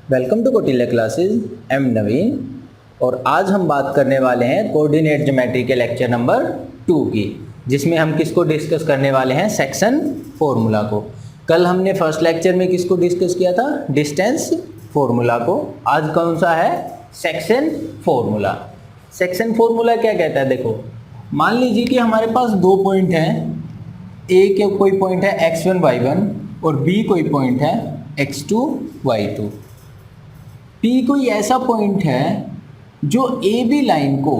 Welcome to Kautilya classes. Am Naveen. और आज हम बात करने वाले हैं कोऑर्डिनेट ज्योमेट्री के लेक्चर नंबर 2 की, जिसमें हम किसको डिस्कस करने वाले हैं, सेक्शन फॉर्मूला को। कल हमने फर्स्ट लेक्चर में किसको डिस्कस किया था, डिस्टेंस फॉर्मूला को। आज कौन सा है, सेक्शन फॉर्मूला। सेक्शन फॉर्मूला क्या कहता है, देखो मान लीजिए कि हमारे पास दो पॉइंट हैं, ए के कोई पॉइंट है x1 y1 और बी कोई पॉइंट है x2 y2। P कोई ऐसा पॉइंट है जो ए बी लाइन को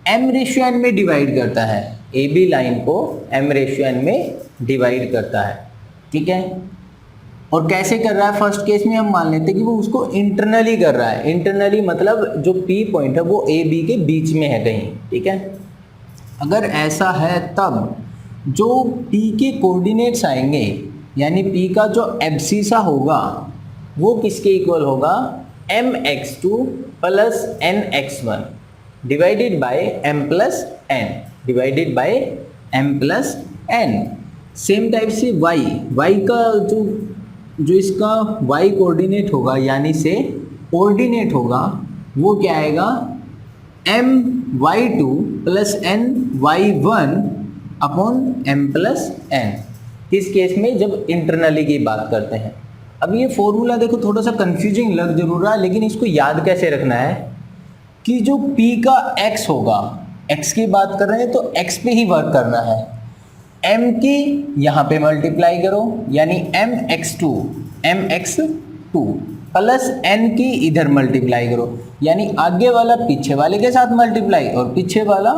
m/n में डिवाइड करता है, ए बी लाइन को m/n में डिवाइड करता है, ठीक है। और कैसे कर रहा है, फर्स्ट केस में हम मान लेते हैं कि वो उसको इंटरनली कर रहा है। इंटरनली मतलब जो P पॉइंट है वो ए बी के बीच में है कहीं, ठीक है। अगर ऐसा है तब जो P के कोऑर्डिनेट्स आएंगे, यानी P का जो एब्सिसा होगा वो किसके इक्वल होगा, mx2 plus nx1 divided by m plus n, divided by m plus n। Same type से y का जो इसका y कोऑर्डिनेट होगा, यानी से कोऑर्डिनेट होगा, वो क्या आएगा, my2 plus ny1 upon m plus n। किस केस में, जब इंटरनली की बात करते हैं। अब ये फॉर्मूला देखो थोड़ा सा कंफ्यूजिंग लग जरूर रहा है, लेकिन इसको याद कैसे रखना है कि जो P का x होगा, x की बात कर रहे हैं तो x पे ही वर्क करना है। m की यहाँ पे मल्टीप्लाई करो, यानी mx2 प्लस n की इधर मल्टीप्लाई करो, यानी आगे वाला पीछे वाले के साथ मल्टीप्लाई और पीछे वाला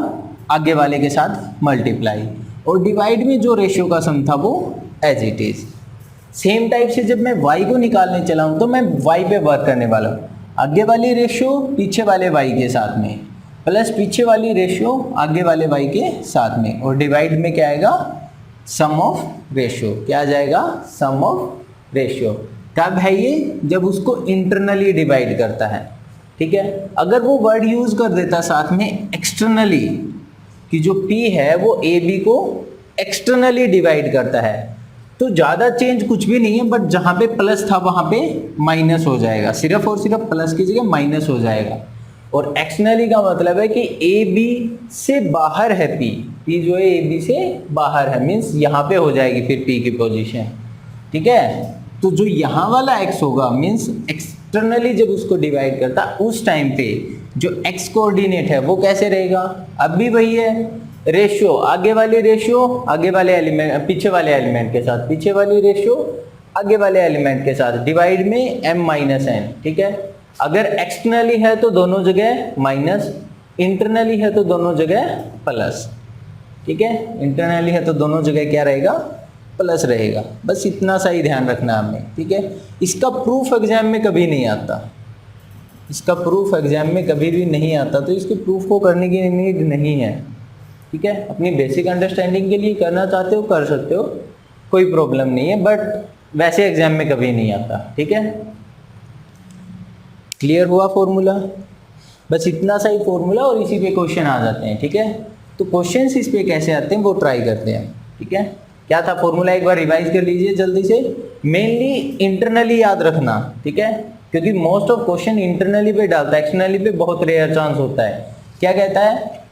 आगे वाले के साथ मल्टीप्लाई, और डिवाइड में जो रेशियो का सम था वो as it is. Same type से जब मैं y को निकालने चला हूं तो मैं y पे वर्क करने वाला हूँ, आगे वाली रेशियो पीछे वाले y के साथ में प्लस पीछे वाली रेशियो आगे वाले y के साथ में, और डिवाइड में क्या आएगा, सम ऑफ रेशियो। क्या आ जाएगा, सम ऑफ रेशियो। कब है ये, जब उसको इंटरनली डिवाइड करता है, ठीक है। अगर वो वर्ड यूज कर देता साथ में एक्सटर्नली, कि जो P है वो ए बी को एक्सटर्नली डिवाइड करता है, तो ज़्यादा चेंज कुछ भी नहीं है, बट जहाँ पे प्लस था वहाँ पे माइनस हो जाएगा, सिर्फ और सिर्फ प्लस की जगह माइनस हो जाएगा। और एक्सटर्नली का मतलब है कि ए बी से बाहर है P जो है ए बी से बाहर है, मीन्स यहाँ पे हो जाएगी फिर P की पोजीशन, ठीक है। तो जो यहाँ वाला x होगा, मीन्स एक्सटर्नली जब उसको डिवाइड करता उस टाइम पे जो x कोऑर्डिनेट है वो कैसे रहेगा, अब भी वही है, रेशियो आगे वाली रेशियो आगे वाले एलिमेंट पीछे वाले एलिमेंट के साथ, पीछे वाली रेशियो आगे वाले एलिमेंट के साथ, डिवाइड में m माइनस n, ठीक है। अगर एक्सटर्नली है तो दोनों जगह माइनस, इंटरनली है तो दोनों जगह प्लस, ठीक है। इंटरनली है तो दोनों जगह क्या रहेगा, प्लस रहेगा। बस इतना सा ही ध्यान रखना हमें, ठीक है। इसका प्रूफ एग्जाम में कभी नहीं आता, इसका प्रूफ एग्जाम में कभी भी नहीं आता, तो इसके प्रूफ को करने की नीड नहीं है, ठीक है। अपनी बेसिक अंडरस्टैंडिंग के लिए करना चाहते हो कर सकते हो, कोई प्रॉब्लम नहीं है, बट वैसे एग्जाम में कभी नहीं आता, ठीक है। क्लियर हुआ फॉर्मूला, बस इतना सा ही फॉर्मूला, और इसी पे क्वेश्चन आ जाते हैं, ठीक है। तो क्वेश्चंस इस पे कैसे आते हैं वो ट्राई करते हैं, ठीक है। क्या था फॉर्मूला, एक बार रिवाइज कर लीजिए जल्दी से। मेनली इंटरनली याद रखना, ठीक है, क्योंकि मोस्ट ऑफ क्वेश्चन इंटरनली पे डालता है, एक्सटर्नली पे बहुत रेयर चांस होता है। क्या कहता है,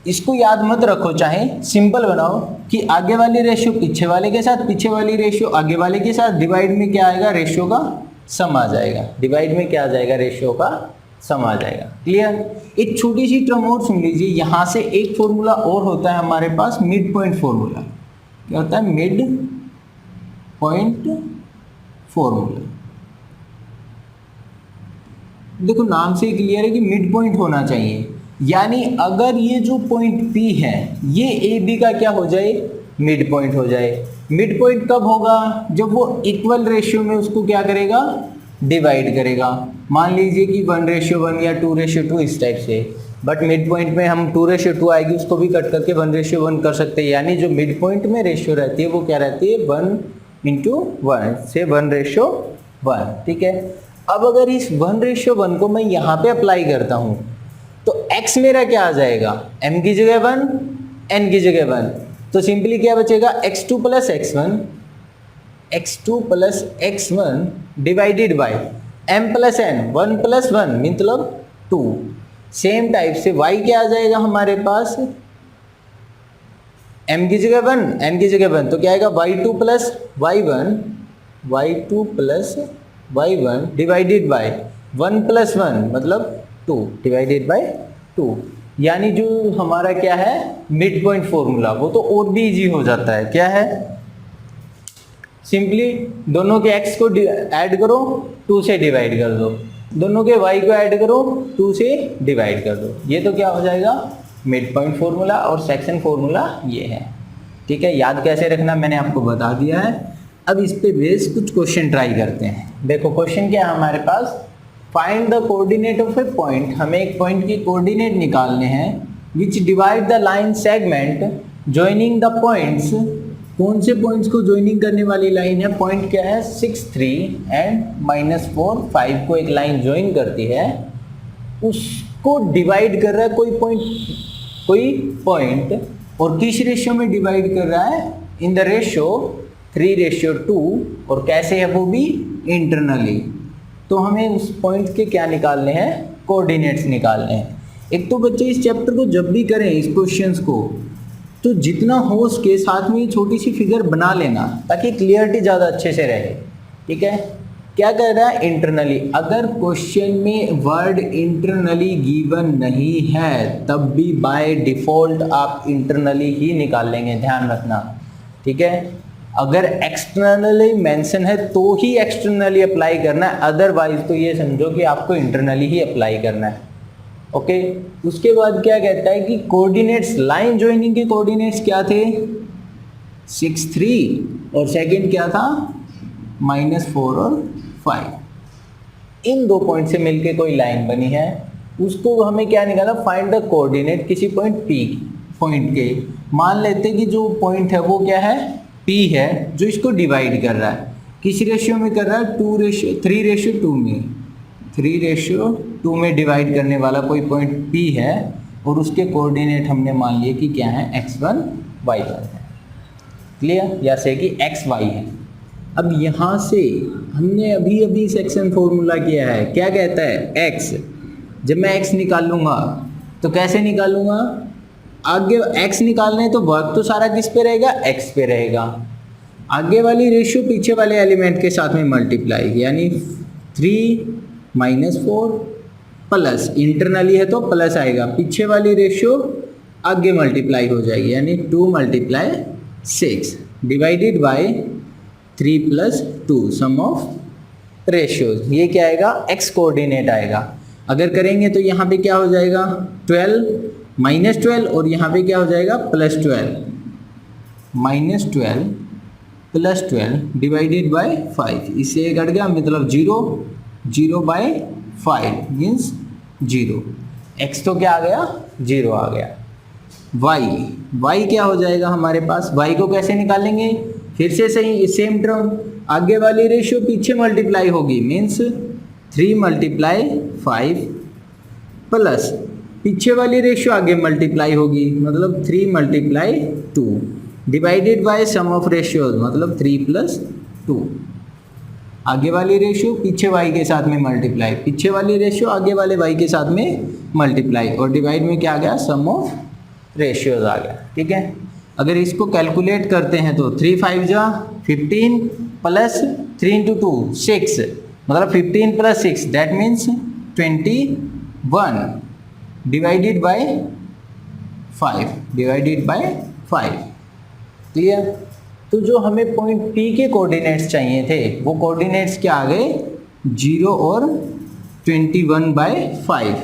इसको याद मत रखो, चाहे सिंपल बनाओ कि आगे वाली रेशियो पीछे वाले के साथ, पीछे वाली रेशियो आगे वाले के साथ, डिवाइड में क्या आएगा, रेशियो का सम आ जाएगा, डिवाइड में क्या आ जाएगा, रेशियो का सम आ जाएगा। क्लियर। एक छोटी सी टर्म और सुन लीजिए, यहाँ से एक फॉर्मूला और होता है हमारे पास, मिड पॉइंट फॉर्मूला। क्या होता है, मिड पॉइंट फॉर्मूला। देखो नाम से क्लियर है कि मिड पॉइंट होना चाहिए, यानी अगर ये जो पॉइंट P है ये ए बी का क्या हो जाए, मिड पॉइंट हो जाए। मिड पॉइंट कब होगा, जब वो इक्वल रेशियो में उसको क्या करेगा, डिवाइड करेगा। मान लीजिए कि 1:1 या 2:2 इस टाइप से, बट मिड पॉइंट में हम 2:2 आएगी उसको भी कट करके 1:1 कर सकते हैं, यानी जो मिड पॉइंट में रेशियो रहती है वो क्या रहती है, 1:1 से 1:1, ठीक है। अब अगर इस 1:1 को मैं यहाँ पे अप्लाई करता हूँ तो x मेरा क्या आ जाएगा, m की जगह 1 n की जगह 1, तो सिंपली क्या बचेगा, x2 plus x1 x2 plus x1 divided by m plus n, 1 plus 1 मतलब 2। सेम टाइप से y क्या आ जाएगा हमारे पास, m की जगह 1, n की जगह 1, तो क्या आएगा y2 plus y1, y2 plus y1 divided by 1 plus 1 मतलब 2 डिवाइडेड बाय 2। यानी जो हमारा क्या है मिड पॉइंट फॉर्मूला, वो तो और भी इजी हो जाता है। क्या है, सिंपली दोनों के x को ऐड करो, 2 से डिवाइड कर दो, दोनों के y को ऐड करो, 2 से डिवाइड कर दो। ये तो क्या हो जाएगा मिड पॉइंट फॉर्मूला, और सेक्शन फॉर्मूला ये है। ठीक है, याद कैसे रखना मैंने आपको बता दिया है। अब इस पे बेस कुछ क्वेश्चन ट्राई करते हैं। देखो क्वेश्चन क्या है हमारे पास, find the coordinate of a point. हमें एक पॉइंट की कोऑर्डिनेट निकालने हैं which divide the line segment joining the points. कौन से पॉइंट्स को ज्वाइनिंग करने वाली लाइन है, पॉइंट क्या है 6, 3 एंड -4, 5 को एक लाइन ज्वाइन करती है, उसको डिवाइड कर रहा है कोई पॉइंट, और किस रेशियो में डिवाइड कर रहा है, इन द रेशियो 3:2, और कैसे है वो भी इंटरनली। तो हमें उस पॉइंट के क्या निकालने हैं, कोऑर्डिनेट्स निकालने हैं। एक तो बच्चे इस चैप्टर को जब भी करें इस क्वेश्चंस को, तो जितना हो सके साथ में छोटी सी फिगर बना लेना ताकि क्लियरिटी ज़्यादा अच्छे से रहे। ठीक है, क्या कह रहा है इंटरनली। अगर क्वेश्चन में वर्ड इंटरनली गिवन नहीं है तब भी बाय डिफ़ॉल्ट आप इंटरनली ही निकाल लेंगे, ध्यान रखना। ठीक है, अगर एक्सटर्नली मेंशन है तो ही एक्सटर्नली अप्लाई करना है, अदरवाइज तो ये समझो कि आपको इंटरनली ही अप्लाई करना है। ओके, उसके बाद क्या कहता है कि कोऑर्डिनेट्स, लाइन ज्वाइनिंग के कोऑर्डिनेट्स क्या थे 6, 3 और सेकंड क्या था -4 और 5। इन दो पॉइंट से मिलके कोई लाइन बनी है, उसको हमें क्या निकाला, फाइंड द कोऑर्डिनेट किसी पॉइंट P पॉइंट के। मान लेते हैं कि जो पॉइंट है वो क्या है P है, जो इसको डिवाइड कर रहा है, किस रेशियो में कर रहा है 3:2 में, 3:2 में डिवाइड करने वाला कोई पॉइंट P है, और उसके कोऑर्डिनेट हमने मान लिए कि क्या है x1 y1 है। क्लियर, या से कि xy है। अब यहाँ से हमने अभी सेक्शन फॉर्मूला किया है, क्या कहता है x, जब मैं x निकालूंगा तो कैसे निकालूंगा, आगे x निकालना है तो वर्क तो सारा किस पे रहेगा, x पे रहेगा। आगे वाली रेशियो पीछे वाले एलिमेंट के साथ में मल्टीप्लाई, यानी 3 -4 प्लस, इंटरनली है तो प्लस आएगा, पीछे वाली रेशियो आगे मल्टीप्लाई हो जाएगी, यानी 2 × 6 divided by 3 + 2 sum of ratios. ये क्या आएगा, x कोऑर्डिनेट आएगा। अगर करेंगे तो यहाँ पे क्या हो जाएगा 12 -12, और यहाँ पे क्या हो जाएगा +12, -12 + 12 डिवाइडेड बाय 5। इससे एक कट गया, मतलब 0/5 मीन्स 0। x तो क्या आ गया 0 आ गया। y क्या हो जाएगा हमारे पास, y को कैसे निकालेंगे, फिर से सही सेम टर्म, आगे वाली रेशियो पीछे मल्टीप्लाई होगी, मीन्स 3 × 5 प्लस पीछे वाली रेशियो आगे मल्टीप्लाई होगी, मतलब 3 × 2 divided by sum of ratios, मतलब 3 + 2। आगे वाली रेशियो पीछे y के साथ में मल्टीप्लाई, पीछे वाली रेशियो आगे वाले y के साथ में मल्टीप्लाई, और डिवाइड में क्या आ गया सम ऑफ रेशियोज आ गया। ठीक है, अगर इसको कैलकुलेट करते हैं तो 3 × 5 = 15 प्लस 3 × 2 6, मतलब 15 + 6 that means 21 divided by 5। Clear. तो जो हमें पॉइंट P के कोऑर्डिनेट्स चाहिए थे वो कोऑर्डिनेट्स क्या आ गए 0 और 21/5,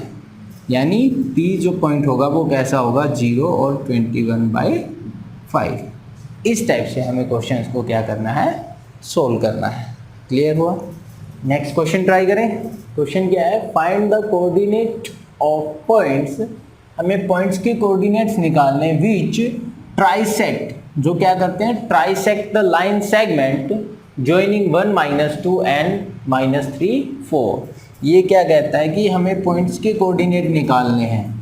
यानी P जो पॉइंट होगा वो कैसा होगा 0 और 21/5। इस टाइप से हमें क्वेश्चंस को क्या करना है, सोल्व करना है। क्लियर हुआ। नेक्स्ट क्वेश्चन ट्राई करें। क्वेश्चन क्या है, find the coordinate of points. हमें पॉइंट्स के कोऑर्डिनेट्स निकालने विच ट्राइसेक्ट, जो क्या करते हैं trisect the line segment joining 1 -2 and -3 4। ये क्या कहता है कि हमें पॉइंट्स के कोऑर्डिनेट निकालने हैं।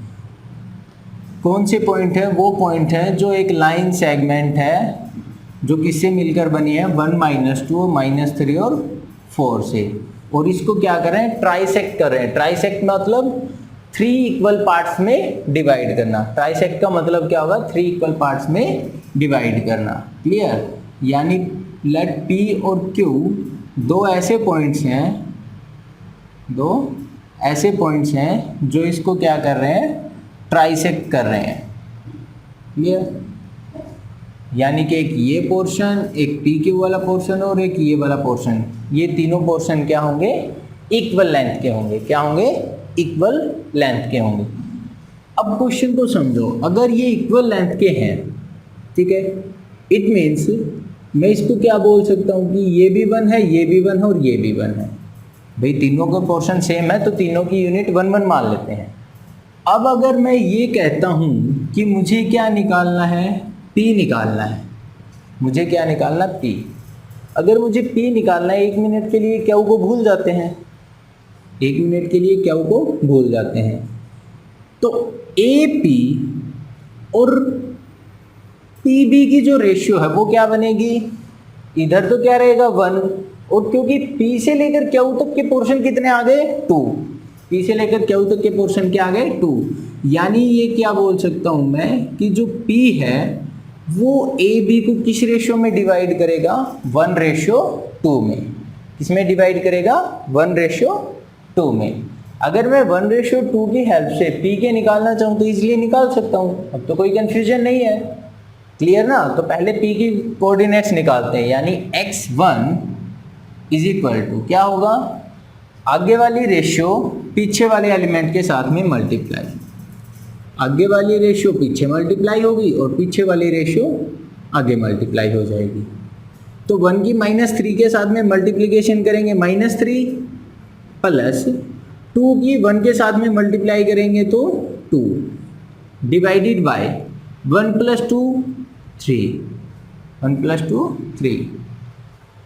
कौन से पॉइंट है, वो पॉइंट है जो एक लाइन सेगमेंट है जो किससे मिलकर बनी है 1 -2 -3 और 4 से। और इसको क्या कर रहे हैं, ट्राइसेक्ट कर रहे हैं। ट्राइसेक्ट मतलब 3 इक्वल पार्ट्स में डिवाइड करना। ट्राइसेक्ट का मतलब क्या होगा, 3 इक्वल पार्ट्स में डिवाइड करना। क्लियर? यानी लेट पी और क्यू दो ऐसे पॉइंट्स हैं जो इसको क्या कर रहे हैं, ट्राइसेक्ट कर रहे हैं। क्लियर? यानी कि एक ये पोर्शन, एक पी क्यू वाला पोर्शन और एक ये वाला पोर्शन, ये तीनों पोर्शन क्या होंगे, इक्वल लेंथ के होंगे। क्या होंगे, इक्वल लेंथ के होंगे। अब क्वेश्चन को समझो, अगर ये इक्वल लेंथ के हैं, ठीक है, इट मीन्स मैं इसको क्या बोल सकता हूँ कि ये भी 1 है, ये भी 1 है और ये भी 1 है। भाई तीनों का पोर्शन सेम है तो तीनों की यूनिट 1 1 मान लेते हैं। अब अगर मैं ये कहता हूँ कि मुझे क्या निकालना है, P निकालना है, मुझे क्या निकालना, P। अगर मुझे P निकालना है, 1 मिनट के लिए क्यू को भूल जाते हैं, 1 मिनट के लिए क्यू को भूल जाते हैं। तो AP और PB की जो रेशियो है वो क्या बनेगी, इधर तो क्या रहेगा 1, और क्योंकि P से लेकर क्यू तक के पोर्शन कितने आ गए, 2। P से लेकर क्यू तक के पोर्शन क्या आ गए, 2। यानी ये क्या बोल सकता हूं मैं कि जो P है वो AB को किस रेशियो में डिवाइड करेगा, 1:2 में। किसमें डिवाइड करेगा, 1:2 में। अगर मैं 1:2 की हेल्प से P के निकालना चाहूँ तो इजीली निकाल सकता हूँ, अब तो कोई कंफ्यूजन नहीं है। क्लियर ना? तो पहले P की कोऑर्डिनेट्स निकालते हैं, यानी x1 इज इक्वल टू क्या होगा, आगे वाली रेशियो पीछे वाले एलिमेंट के साथ में मल्टीप्लाई। आगे वाली रेशियो पीछे मल्टीप्लाई होगी और पीछे वाली रेशियो आगे मल्टीप्लाई हो जाएगी। तो 1 की -3 के साथ में मल्टीप्लिकेशन करेंगे, -3 प्लस 2 की 1 के साथ में मल्टीप्लाई करेंगे तो 2 डिवाइडेड बाय 1 + 2 3, 1 + 2 3।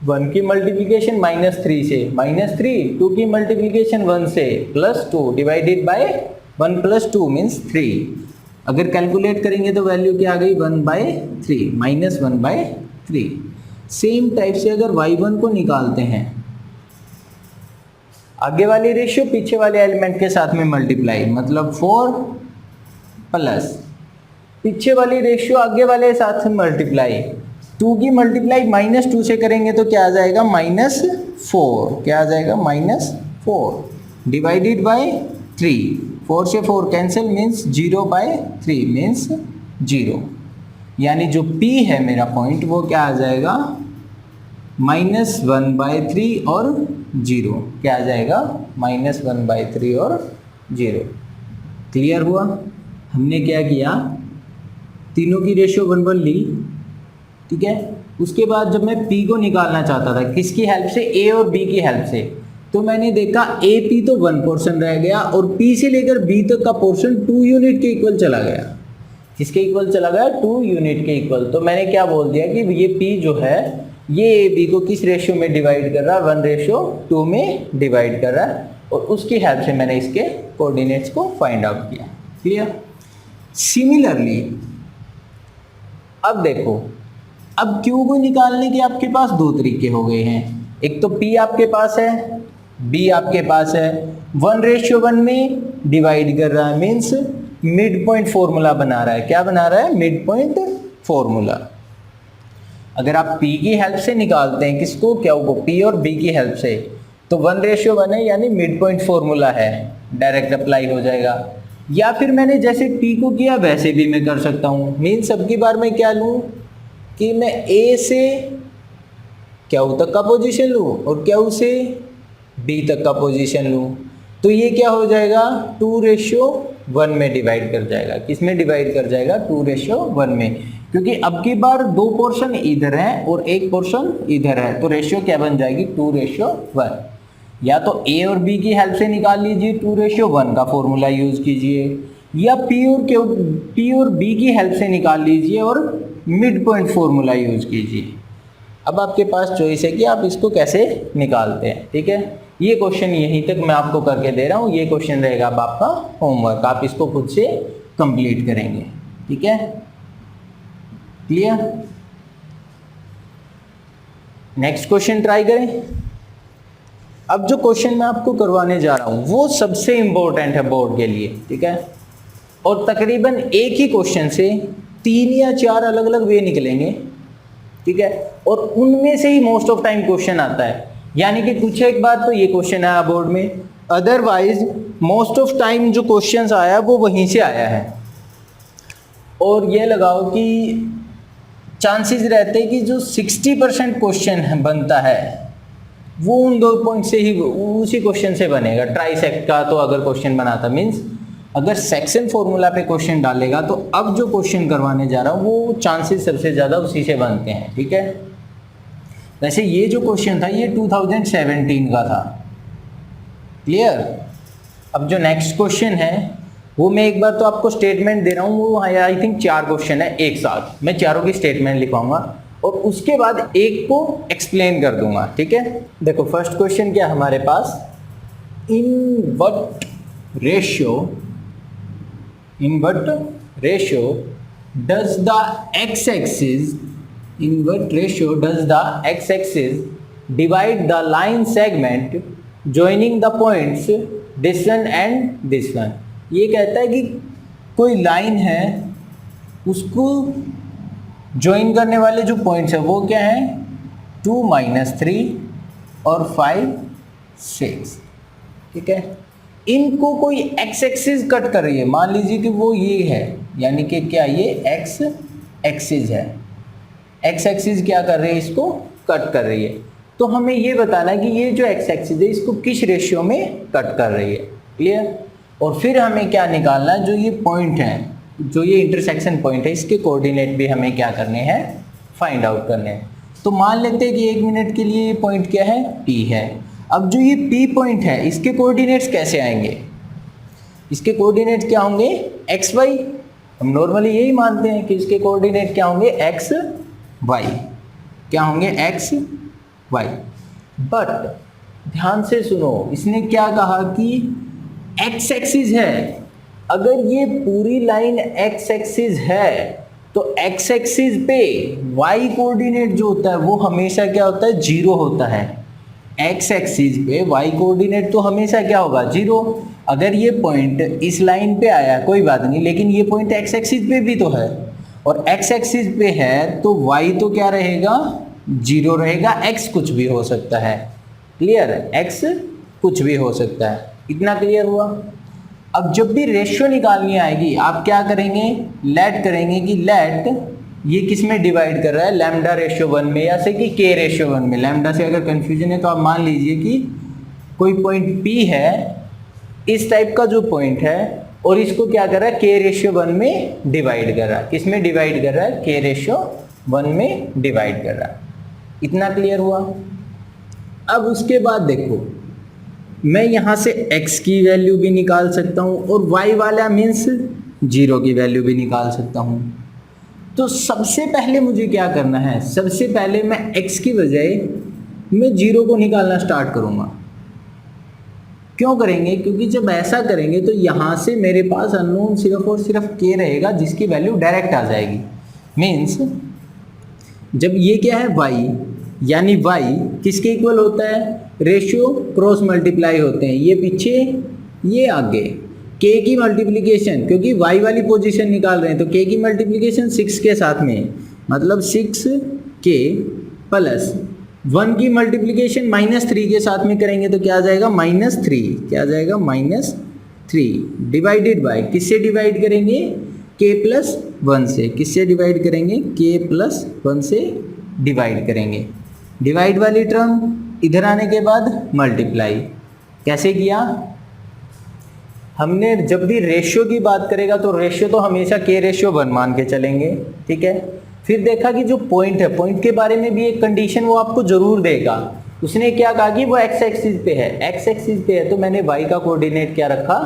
1 की मल्टीप्लिकेशन -3 से, -3, 2 की मल्टीप्लिकेशन 1 से, +2 डिवाइडेड बाय 1 + 2 मीन्स 3। अगर कैलकुलेट करेंगे तो वैल्यू क्या आ गई, 1/3, -1/3। सेम टाइप से अगर y1 को निकालते हैं, आगे वाली रेशियो पीछे वाले एलिमेंट के साथ में मल्टीप्लाई, मतलब 4 प्लस पीछे वाली रेशियो आगे वाले साथ से मल्टीप्लाई, 2 की मल्टीप्लाई -2 से करेंगे तो क्या आ जाएगा, -4। क्या आ जाएगा, -4 डिवाइडेड बाय 3। 4 से 4 कैंसिल मीन्स 0/3 मीन्स 0। यानी जो P है मेरा पॉइंट वो क्या आ जाएगा, -1/3 और 0। क्या आ जाएगा, -1/3 और 0। क्लियर हुआ? हमने क्या किया, तीनों की रेशियो 1 1 ली, ठीक है। उसके बाद जब मैं P को निकालना चाहता था, किसकी हेल्प से, A और B की हेल्प से, तो मैंने देखा AP तो 1 पोर्शन रह गया और P से लेकर B तक का पोर्शन 2 यूनिट के इक्वल चला गया। किसके इक्वल चला गया, 2 यूनिट के इक्वल। तो मैंने क्या बोल दिया कि ये P जो है ये AB को किस रेशियो में डिवाइड कर रहा है, 1:2 में डिवाइड कर रहा है, और उसकी हेल्प से मैंने इसके कोऑर्डिनेट्स को फाइंड आउट किया। क्लियर? सिमिलरली अब देखो, अब Q को निकालने के आपके पास 2 तरीके हो गए हैं। एक तो P आपके पास है, B आपके पास है, 1:1 में डिवाइड कर रहा है, मीन्स मिड पॉइंट फॉर्मूला बना रहा है। क्या बना रहा है, मिड पॉइंट फॉर्मूला। अगर आप P की हेल्प से निकालते हैं, किसको, Q को, P और B की हेल्प से, तो 1:1 है, यानी मिड पॉइंट फॉर्मूला है, डायरेक्ट अप्लाई हो जाएगा। या फिर मैंने जैसे P को किया वैसे भी मैं कर सकता हूँ, मीन्स अब की बार मैं क्या लूँ कि मैं A से Q तक का पोजीशन लूँ और Q से B तक का पोजीशन लूँ, तो ये क्या हो जाएगा, 2:1 में डिवाइड कर जाएगा। किस में डिवाइड कर जाएगा, 2:1 में, क्योंकि अब की बार 2 पोर्शन इधर है और 1 पोर्शन इधर है, तो रेशियो क्या बन जाएगी, 2:1। या तो A और B की हेल्प से निकाल लीजिए, 2:1 का फॉर्मूला यूज कीजिए, या P और B की हेल्प से निकाल लीजिए और मिड पॉइंट फॉर्मूला यूज कीजिए। अब आपके पास चॉइस है कि आप इसको कैसे निकालते हैं। ठीक है, ये क्वेश्चन यहीं तक मैं आपको करके दे रहा हूँ, ये क्वेश्चन रहेगा अब आपका होमवर्क, आप इसको खुद से कंप्लीट करेंगे। ठीक है, क्लियर? नेक्स्ट क्वेश्चन ट्राई करें। अब जो क्वेश्चन मैं आपको करवाने जा रहा हूँ वो सबसे इम्पोर्टेंट है बोर्ड के लिए, ठीक है। और तकरीबन एक ही क्वेश्चन से 3 या 4 अलग अलग वे निकलेंगे, ठीक है। और उनमें से ही मोस्ट ऑफ टाइम क्वेश्चन आता है, यानी कि कुछ एक बार तो ये क्वेश्चन आया बोर्ड में, अदरवाइज मोस्ट ऑफ टाइम जो क्वेश्चंस आया वो वहीं से आया है। और ये लगाओ कि चांसेस रहते हैं कि जो 60% क्वेश्चन बनता है वो उन 2 पॉइंट से ही, उसी क्वेश्चन से बनेगा। ट्राइसेक्ट का तो अगर क्वेश्चन बनाता, मीन्स अगर सेक्शन फॉर्मूला पे क्वेश्चन डालेगा तो अब जो क्वेश्चन करवाने जा रहा हूँ वो चांसेस सबसे ज़्यादा उसी से बनते हैं, ठीक है। वैसे ये जो क्वेश्चन था ये 2017 का था, क्लियर। अब जो नेक्स्ट क्वेश्चन है वो मैं एक बार तो आपको स्टेटमेंट दे रहा हूँ, वो आई थिंक 4 क्वेश्चन है एक साथ, मैं चारों की स्टेटमेंट लिखवाऊंगा और उसके बाद एक को एक्सप्लेन कर दूंगा, ठीक है। देखो फर्स्ट क्वेश्चन क्या हमारे पास, in what ratio does the X axis divide the line segment joining the points this one and this one। ये कहता है कि कोई लाइन है, उसको ज्वाइन करने वाले जो पॉइंट्स है वो क्या है, 2, -3 और 5, 6, ठीक है। इनको कोई एक्स एक्सिस कट कर रही है, मान लीजिए कि वो ये है, यानी कि क्या ये एक्स एक्सिस है, एक्स एक्सिस क्या कर रही है, इसको कट कर रही है। तो हमें ये बताना है कि ये जो एक्स एक्सिस है इसको किस रेशियो में कट कर रही है, क्लियर। और फिर हमें क्या निकालना है, जो ये पॉइंट है, जो ये इंटरसेक्शन पॉइंट है, इसके कोऑर्डिनेट भी हमें क्या करने हैं, फाइंड आउट करने हैं। तो मान लेते हैं कि 1 मिनट के लिए ये पॉइंट क्या है, P है। अब जो ये P पॉइंट है इसके कोऑर्डिनेट्स कैसे आएंगे, इसके कोऑर्डिनेट क्या होंगे, एक्स वाई। हम नॉर्मली यही मानते हैं कि इसके कोऑर्डिनेट क्या होंगे, एक्स वाई, क्या होंगे, एक्स वाई। बट ध्यान से सुनो, इसने क्या कहा कि एक्स एक्सिस है। अगर ये पूरी लाइन एक्स एक्सिस है तो एक्स एक्सिस पे वाई कोऑर्डिनेट जो होता है वो हमेशा क्या होता है, 0 होता है। एक्स एक्सिस पे वाई कोऑर्डिनेट तो हमेशा क्या होगा, 0। अगर ये पॉइंट इस लाइन पे आया कोई बात नहीं, लेकिन ये पॉइंट एक्स एक्सिस पे भी तो है, और एक्स एक्सिस पे है तो वाई तो क्या रहेगा, 0 रहेगा। एक्स कुछ भी हो सकता है, क्लियर, एक्स कुछ भी हो सकता है। इतना क्लियर हुआ। अब जब भी रेशियो निकालनी आएगी आप क्या करेंगे, लेट करेंगे कि लेट ये किस में डिवाइड कर रहा है, लैम्डा रेशियो 1 में या से कि के रेशियो 1 में। लैम्डा से अगर कंफ्यूजन है तो आप मान लीजिए कि कोई पॉइंट P है, इस टाइप का जो पॉइंट है, और इसको क्या कर रहा है, के रेशियो 1 में डिवाइड कर रहा है। किस में डिवाइड कर रहा है, के रेशियो 1 में डिवाइड कर रहा है। इतना क्लियर हुआ। अब उसके बाद देखो, मैं यहाँ से x की वैल्यू भी निकाल सकता हूँ और y वाला मीन्स 0 की वैल्यू भी निकाल सकता हूँ। तो सबसे पहले मुझे क्या करना है, सबसे पहले मैं x की बजाय मैं 0 को निकालना स्टार्ट करूँगा। क्यों करेंगे, क्योंकि जब ऐसा करेंगे तो यहाँ से मेरे पास अननोन सिर्फ और सिर्फ k रहेगा, जिसकी वैल्यू डायरेक्ट आ जाएगी। मीन्स जब ये क्या है y, यानी y किसके इक्वल होता है, रेशियो क्रॉस मल्टीप्लाई होते हैं, ये पीछे ये आगे। k की मल्टीप्लिकेशन, क्योंकि y वाली पोजीशन निकाल रहे हैं तो k की मल्टीप्लिकेशन 6 के साथ में, मतलब 6k प्लस 1 की मल्टीप्लिकेशन -3 के साथ में करेंगे तो क्या आ जाएगा, -3, क्या आ जाएगा, -3 डिवाइडेड बाय, किससे डिवाइड करेंगे, k प्लस 1 से। किससे डिवाइड करेंगे, k प्लस 1 से डिवाइड करेंगे। डिवाइड वाली टर्म इधर आने के बाद मल्टीप्लाई। कैसे किया, हमने जब भी रेशियो की बात करेगा तो रेशियो तो हमेशा के रेशियो 1 मान के चलेंगे, ठीक है। फिर देखा कि जो पॉइंट है, पॉइंट के बारे में भी एक कंडीशन वो आपको जरूर देगा। उसने क्या कहा कि वो एक्स एक्सिस पे है, एक्स एक्सिस पे है तो मैंने वाई का कोऑर्डिनेट क्या रखा,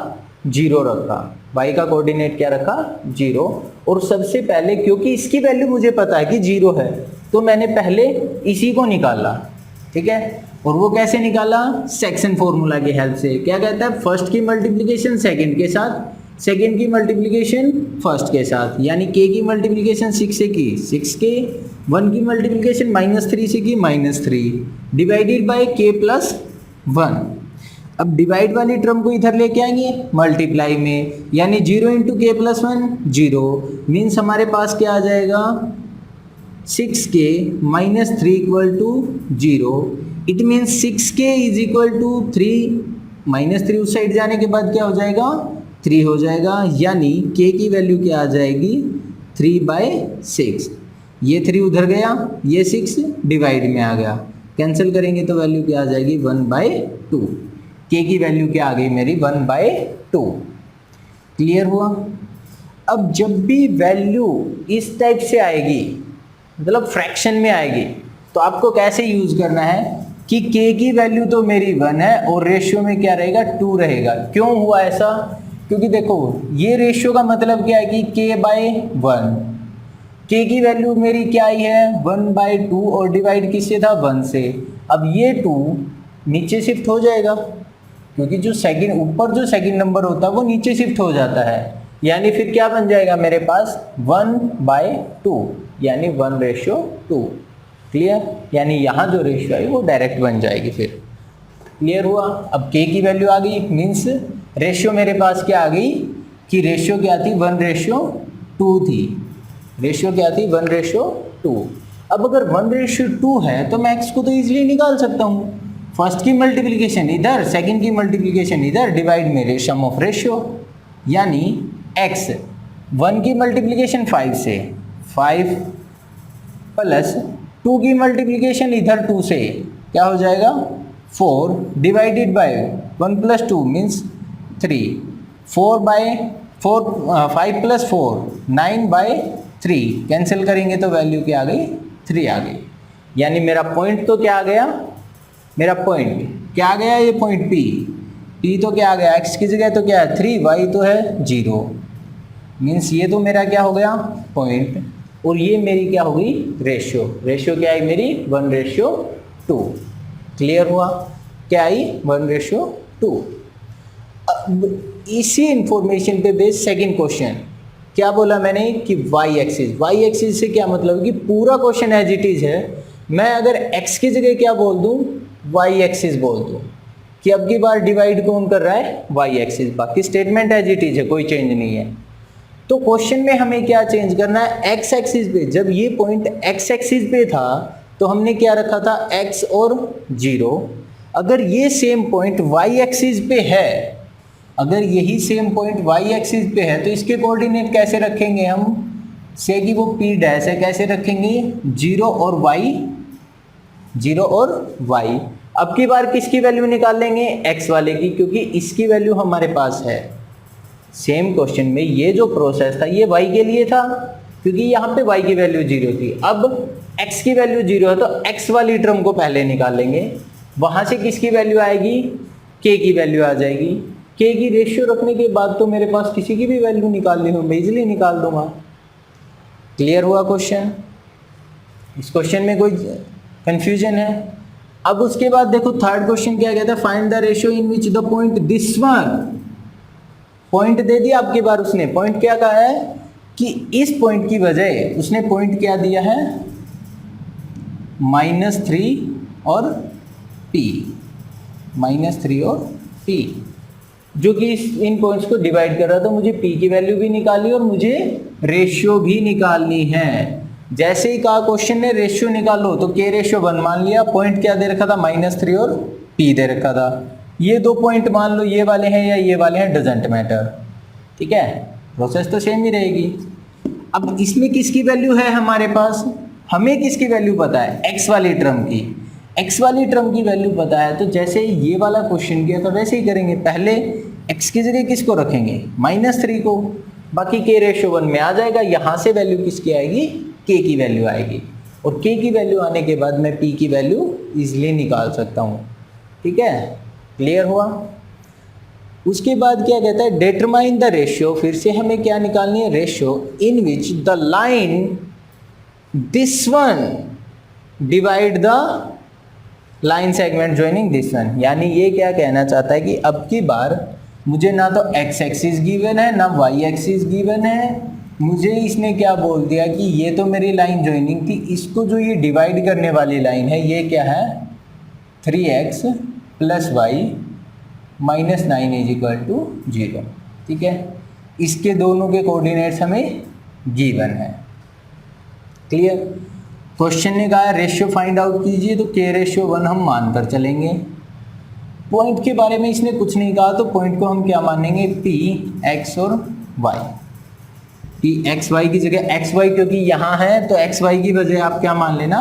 0 रखा। वाई का कोऑर्डिनेट क्या रखा, 0। और सबसे पहले क्योंकि इसकी वैल्यू मुझे पता है कि 0 है तो मैंने पहले इसी को निकाला, ठीक है। और वो कैसे निकाला, सेक्शन फॉर्मूला की हेल्प से। क्या कहता है, फर्स्ट की मल्टीप्लिकेशन सेकंड के साथ, सेकंड की मल्टीप्लिकेशन फर्स्ट के साथ, यानी k की मल्टीप्लिकेशन 6 से की 6k, 1 की मल्टीप्लिकेशन -3 से की -3 डिवाइडेड बाय k प्लस 1। अब डिवाइड वाली टर्म को इधर लेके आएंगे मल्टीप्लाई में, यानी 0 इंटू के प्लस 1 0 मीन्स हमारे पास क्या आ जाएगा 6k minus 3 equal to 0। It means 6k is equal to 3 minus 3 उस साइड जाने के बाद क्या हो जाएगा 3 हो जाएगा, यानी k की वैल्यू क्या आ जाएगी 3/6। ये 3 उधर गया, ये 6 डिवाइड में आ गया, कैंसिल करेंगे तो वैल्यू क्या आ जाएगी 1/2। k की वैल्यू क्या आ गई मेरी 1/2। क्लियर हुआ। अब जब भी वैल्यू इस टाइप से आएगी, मतलब फ्रैक्शन में आएगी, तो आपको कैसे यूज करना है कि k की वैल्यू तो मेरी 1 है और रेशियो में क्या रहेगा 2 रहेगा। क्यों हुआ ऐसा, क्योंकि देखो ये रेशियो का मतलब क्या है कि k/1, k की वैल्यू मेरी क्या आई है 1/2 और डिवाइड किससे था 1 से। अब ये 2 नीचे शिफ्ट हो जाएगा, क्योंकि जो सेकंड ऊपर जो सेकंड नंबर होता है वो नीचे शिफ्ट हो जाता है, यानी फिर क्या बन जाएगा मेरे पास 1/2 यानी 1:2। क्लियर, यानी यहाँ जो रेशियो आई वो डायरेक्ट बन जाएगी फिर। क्लियर हुआ। अब k की वैल्यू आ गई, मीन्स रेशियो मेरे पास क्या आ गई कि रेशियो क्या थी 1:2 थी। रेशियो क्या थी 1:2। अब अगर 1:2 है तो मैं x को तो इजीली निकाल सकता हूँ। फर्स्ट की मल्टीप्लिकेशन इधर, सेकंड की मल्टीप्लिकेशन इधर, डिवाइड में सम ऑफ रेशियो, यानी x 1 की मल्टीप्लिकेशन 5 से 5 प्लस 2 की मल्टीप्लिकेशन इधर 2 से क्या हो जाएगा 4 divided by 1 plus 2 means 3, 5 plus 4 9/3, cancel करेंगे तो वैल्यू क्या आ गई 3 आ गई। यानी मेरा पॉइंट तो क्या आ गया, मेरा पॉइंट क्या आ गया, ये पॉइंट P तो क्या आ गया x की जगह तो क्या है 3, y तो है 0, मीन्स ये तो मेरा क्या हो गया पॉइंट, और ये मेरी क्या हो गई रेशियो। रेशियो क्या आई मेरी 1:2। क्लियर हुआ, क्या आई 1:2। अब इसी इंफॉर्मेशन पे बेस्ड सेकंड क्वेश्चन क्या बोला मैंने कि y एक्सिस से क्या मतलब है कि पूरा क्वेश्चन एज इट इज है, मैं अगर x की जगह क्या बोल दूं y एक्सिस बोल दूं कि अब की बार डिवाइड कौन कर रहा है y एक्सिस, बाकी स्टेटमेंट एज इट इज है, कोई चेंज नहीं है। तो क्वेश्चन में हमें क्या चेंज करना है x एक्सिस पे। जब ये पॉइंट x एक्सिस पे था तो हमने क्या रखा था x और 0। अगर ये सेम पॉइंट y एक्सिस पे है, अगर यही सेम पॉइंट y एक्सिस पे है तो इसके कोऑर्डिनेट कैसे रखेंगे हम, से कि वो p डैश है, कैसे रखेंगे 0 और y। अब की बार किसकी वैल्यू निकाल लेंगे x वाले की, क्योंकि इसकी वैल्यू हमारे पास है। सेम क्वेश्चन में ये जो प्रोसेस था ये y के लिए था, क्योंकि यहाँ पे y की वैल्यू 0 थी। अब x की वैल्यू 0 है तो x वाली टर्म को पहले निकाल लेंगे, वहां से किसकी वैल्यू आएगी k की वैल्यू आ जाएगी। k की रेशियो रखने के बाद तो मेरे पास किसी की भी वैल्यू निकालनी हो मैं इजिली निकाल दूंगा। क्लियर हुआ क्वेश्चन, इस क्वेश्चन में कोई कंफ्यूजन है। अब उसके बाद देखो थर्ड क्वेश्चन क्या कहता है, find the ratio in which the point this one. Point दे दिया आपकी बार, उसने पॉइंट क्या कहा है कि इस पॉइंट की बजाय उसने पॉइंट क्या दिया है -3 और p, -3 और p, जो कि इन पॉइंट्स को डिवाइड कर रहा था। मुझे p की वैल्यू भी निकाली और मुझे रेशियो भी निकालनी है। जैसे ही कहा क्वेश्चन ने रेशियो निकालो तो k रेशियो 1 मान लिया, पॉइंट क्या दे रखा था -3 और p दे रखा था। ये दो पॉइंट मान लो ये वाले हैं या ये वाले हैं, डजेंट मैटर, ठीक है, प्रोसेस तो सेम ही रहेगी। अब इसमें किसकी वैल्यू है हमारे पास, हमें किसकी वैल्यू पता है x वाली टर्म की, x वाली टर्म की वैल्यू पता है। तो जैसे ये वाला क्वेश्चन किया तो वैसे ही करेंगे, पहले x की जगह किसको रखेंगे -3 को, बाकी k रेशियो 1 में आ जाएगा। यहाँ से वैल्यू किसकी आएगी k की वैल्यू आएगी, और k की वैल्यू आने के बाद मैं p की वैल्यू इजिली निकाल सकता हूँ। ठीक है, क्लियर हुआ। उसके बाद क्या कहता है, डिटरमाइन द रेशियो, फिर से हमें क्या निकालनी है ratio in which the line this one divide the line segment joining this one. यानी ये क्या कहना चाहता है कि अब की बार मुझे ना तो x एक्सिस गिवन है ना y एक्सिस गिवन है, मुझे इसने क्या बोल दिया कि ये तो मेरी लाइन ज्वाइनिंग थी, इसको जो ये डिवाइड करने वाली लाइन है ये क्या है 3x plus y minus 9 is equal to 0। ठीक है, इसके दोनों के कोऑर्डिनेट्स हमें गिवन है। क्लियर। क्वेश्चन ने कहा रेशियो फाइंड आउट कीजिए, तो के रेशियो 1 हम मानकर चलेंगे। पॉइंट के बारे में इसने कुछ नहीं कहा, तो पॉइंट को हम क्या मानेंगे, पी एक्स और वाई। पी एक्स वाई की जगह एक्स वाई क्योंकि यहाँ है तो एक्स वाई की बजाय आप क्या मान लेना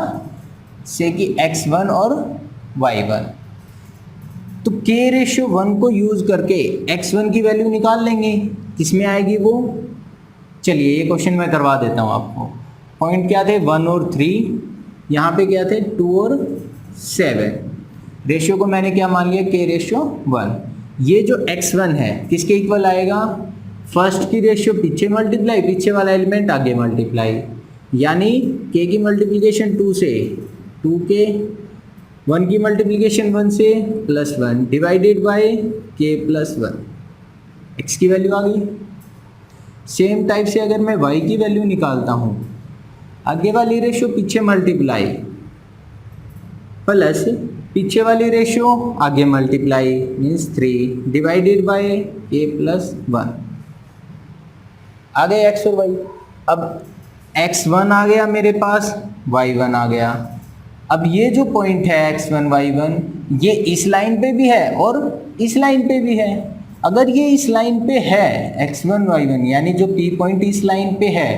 से कि x1 और y1। तो k रेशियो 1 को यूज करके x1 की वैल्यू निकाल लेंगे, किसमें आएगी वो। चलिए ये क्वेश्चन मैं करवा देता हूँ आपको। पॉइंट क्या थे 1 और 3, यहाँ पे क्या थे 2 और 7। रेशियो को मैंने क्या मान लिया k रेशियो 1। ये जो x1 है किसके इक्वल आएगा, फर्स्ट की रेशियो पीछे मल्टीप्लाई, पीछे वाला एलिमेंट आगे मल्टीप्लाई, यानी k की मल्टीप्लिकेशन 2 से 2k, 1 की मल्टीप्लिकेशन 1 से +1 डिवाइडेड बाय k + 1। x की वैल्यू आ गई। सेम टाइप से अगर मैं y की वैल्यू निकालता हूँ, आगे वाली रेशियो पीछे मल्टीप्लाई प्लस पीछे वाली रेशियो आगे multiply means 3 divided by k + 1। आ गए x और y। अब x1 आ गया मेरे पास, y1 आ गया। अब ये जो पॉइंट है x1 y1 ये इस लाइन पे भी है और इस लाइन पे भी है। अगर ये इस लाइन पे है x1 y1 यानी जो p पॉइंट इस लाइन पे है,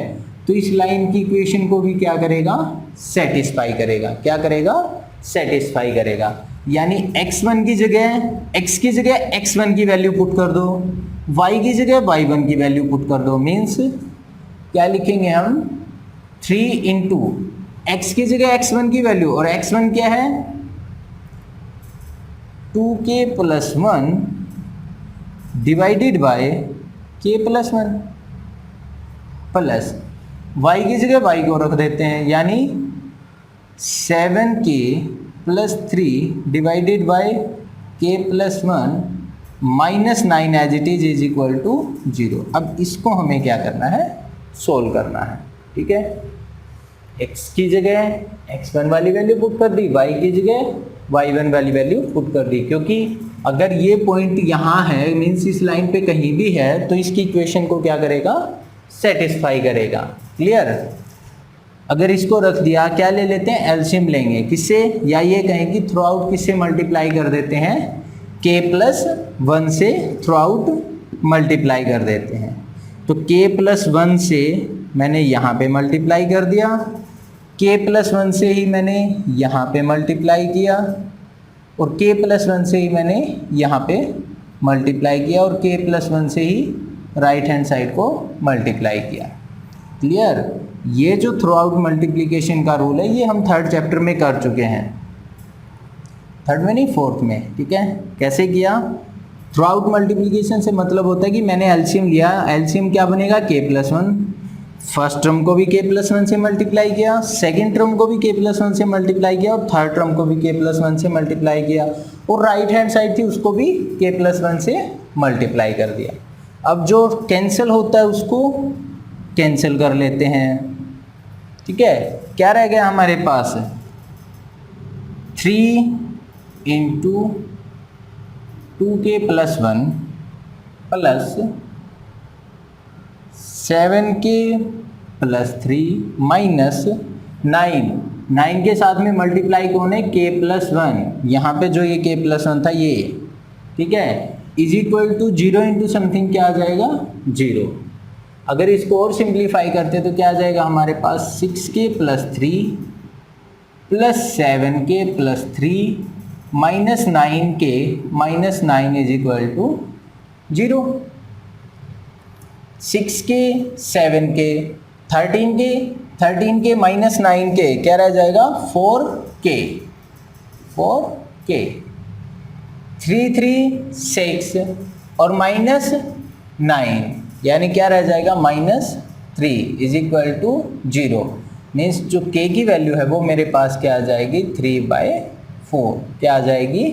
तो इस लाइन की इक्वेशन को भी क्या करेगा, सेटिस्फाई करेगा। क्या करेगा, सेटिस्फाई करेगा। यानी x1 की जगह x की जगह x1 की वैल्यू पुट कर दो, y की जगह y1 की वैल्यू पुट कर दो। मीन्स क्या लिखेंगे हम 3 इंटू x की जगह x1 की वैल्यू, और x1 क्या है 2k + 1 divided by k + 1 plus y की जगह y को रख देते हैं, यानी 7k + 3 divided by k + 1 minus 9 as it is equal to 0। अब इसको हमें क्या करना है, सोल्व करना है। ठीक है, x की जगह x1 वाली वैल्यू पुट कर दी, y की जगह y1 वाली वैल्यू पुट कर दी। क्योंकि अगर ये पॉइंट यहाँ है मीन्स इस लाइन पे कहीं भी है, तो इसकी इक्वेशन को क्या करेगा, सेटिस्फाई करेगा। क्लियर। अगर इसको रख दिया, क्या ले लेते हैं, एलसीएम लेंगे। किससे, या ये कहें कि थ्रू आउट किससे मल्टीप्लाई कर देते हैं, k + 1 से थ्रू आउट मल्टीप्लाई कर देते हैं। तो k + 1 से मैंने यहाँ पे मल्टीप्लाई कर दिया, k + 1 से ही मैंने यहाँ पे मल्टीप्लाई किया, और k + 1 से ही मैंने यहाँ पे मल्टीप्लाई किया, और k + 1 से ही राइट हैंड साइड को मल्टीप्लाई किया। क्लियर। ये जो थ्रू आउट मल्टीप्लीकेशन का रूल है ये हम 3rd चैप्टर में कर चुके हैं, 3rd में नहीं 4th में। ठीक है, कैसे किया, थ्रू आउट मल्टीप्लीकेशन से मतलब होता है कि मैंने एलसीएम लिया, एलसीएम क्या बनेगा k + 1, फर्स्ट टर्म को भी k + 1 से मल्टीप्लाई किया, सेकेंड टर्म को भी k + 1 से मल्टीप्लाई किया, और थर्ड टर्म को भी k + 1 से मल्टीप्लाई किया, और राइट हैंड साइड थी उसको भी k + 1 से मल्टीप्लाई कर दिया। अब जो कैंसिल होता है उसको कैंसिल कर लेते हैं। ठीक है, क्या रह गया हमारे पास, 3 into 2k + 1 plus 7k + 3 minus 9 के साथ में मल्टीप्लाई कौन है, k + 1। यहाँ पे जो ये k + 1 था ये, ठीक है, is equal to 0 into something क्या आ जाएगा, 0। अगर इसको और सिंप्लीफाई करते तो क्या आ जाएगा हमारे पास, 6k + 3 plus 7k + 3 minus 9k minus 9 is equal to 0। 6k 7k 13k minus 9k क्या रह जाएगा, 4k 3 3 6 और माइनस 9 यानी क्या रह जाएगा, -3 इज इक्वल टू 0। मीन्स जो k की वैल्यू है वो मेरे पास क्या आ जाएगी, 3/4। क्या आ जाएगी,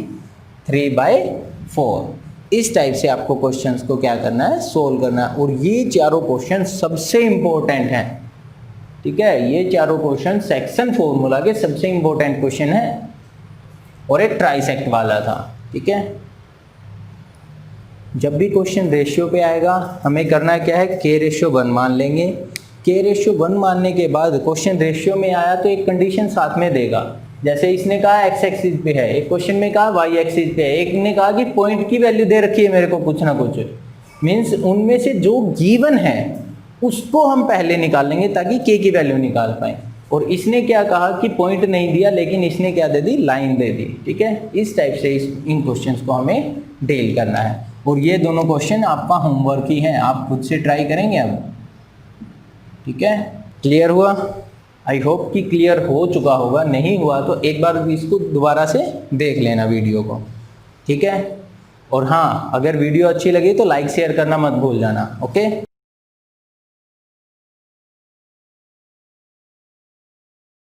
3/4। इस टाइप से आपको क्वेश्चंस को क्या करना है, सोल्व करना है। और ये चारों क्वेश्चन सबसे इंपॉर्टेंट हैं। ठीक है, ये चारों क्वेश्चन सेक्शन फॉर्मूला के सबसे इंपॉर्टेंट क्वेश्चन है, और एक ट्राइसेक्ट वाला था। ठीक है। जब भी क्वेश्चन रेशियो पे आएगा हमें करना क्या है, के रेशियो 1 मान लेंगे। के रेशियो 1 मानने के बाद क्वेश्चन रेशियो में आया तो एक कंडीशन साथ में देगा, जैसे इसने कहा एक्स एक्सिस पे है, एक क्वेश्चन में कहा वाई एक्सिस पे है, एक ने कहा कि पॉइंट की वैल्यू दे रखी है मेरे को कुछ ना कुछ, मीन्स उनमें से जो गिवन है उसको हम पहले निकाल लेंगे ताकि के की वैल्यू निकाल पाए। और इसने क्या कहा कि पॉइंट नहीं दिया, लेकिन इसने क्या दे दी, लाइन दे दी। ठीक है, इस टाइप से इन क्वेश्चंस को हमें डील करना है। और ये दोनों क्वेश्चन आपका होमवर्क ही है, आप खुद से ट्राई करेंगे अब। ठीक है, क्लियर हुआ? आई होप कि क्लियर हो चुका होगा, नहीं हुआ तो एक बार इसको दोबारा से देख लेना वीडियो को। ठीक है, और हाँ, अगर वीडियो अच्छी लगी तो लाइक शेयर करना मत भूल जाना। ओके।